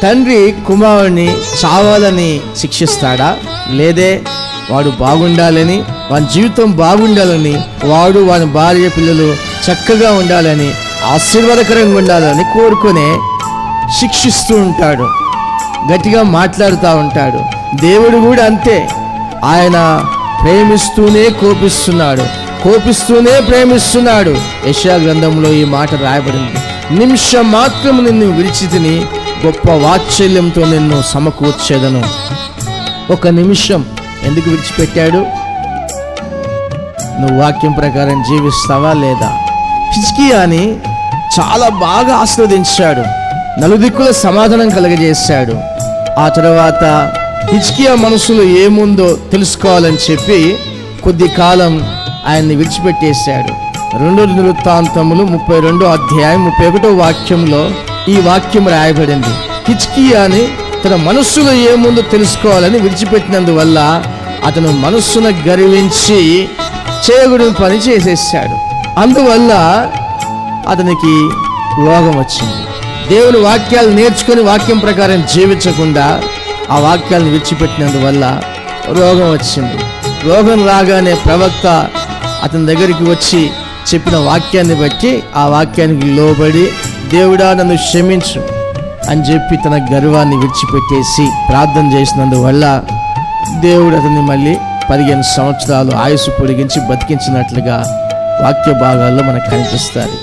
తండ్రి కుమారుని చావాలని శిక్షిస్తాడా? లేదే. వాడు బాగుండాలని, వాని జీవితం బాగుండాలని, వాడు వాని భార్య పిల్లలు చక్కగా ఉండాలని, ఆశీర్వాదకరంగా ఉండాలని కోరుకునే శిక్షిస్తూ ఉంటాడు, గట్టిగా మాట్లాడుతూ ఉంటాడు. దేవుడు కూడా అంతే. ఆయన ప్రేమిస్తూనే కోపిస్తున్నాడు, కోపిస్తూనే ప్రేమిస్తున్నాడు. యెషయా గ్రంథంలో ఈ మాట రాయబడింది, నిమిషం మాత్రం నిన్ను విడిచితిని, గొప్ప వాత్సల్యంతో నిన్ను సమకూర్చేదను. ఒక నిమిషం ఎందుకు విడిచిపెట్టాడు? నువ్వు వాక్యం ప్రకారం జీవిస్తావా లేదా? హిజ్కియాని చాలా బాగా ఆస్వాదించాడు, నలుదిక్కుల సమాధానం కలగజేశాడు. ఆ తర్వాత హిజ్కియా మనసులో ఏముందో తెలుసుకోవాలని చెప్పి కొద్ది కాలం ఆయన్ని విడిచిపెట్టేశాడు. 2 దినవృత్తాంతములు 32వ అధ్యాయం 31వ వాక్యంలో ఈ వాక్యం రాయబడింది. హిజ్కియాని తన మనస్సులో ఏముందో తెలుసుకోవాలని విడిచిపెట్టినందువల్ల అతను మనస్సున గర్వించి చేయకూడని పని చేసేసాడు. అందువల్ల అతనికి రోగం వచ్చింది. దేవుని వాక్యాలు నేర్చుకొని వాక్యం ప్రకారం జీవించకుండా ఆ వాక్యాలను విడిచిపెట్టినందువల్ల రోగం వచ్చింది. రోగం రాగానే ప్రవక్త అతని దగ్గరికి వచ్చి చెప్పిన వాక్యాన్ని బట్టి ఆ వాక్యానికి లోబడి, దేవుడా నన్ను క్షమించు అని చెప్పి తన గర్వాన్ని విడిచిపెట్టేసి ప్రార్థన చేసినందువల్ల దేవుడు అతన్ని మళ్ళీ 15 సంవత్సరాలు ఆయుస్సు పొడిగించి బతికించినట్లుగా వాక్య భాగాల్లో మనకు కనిపిస్తారు.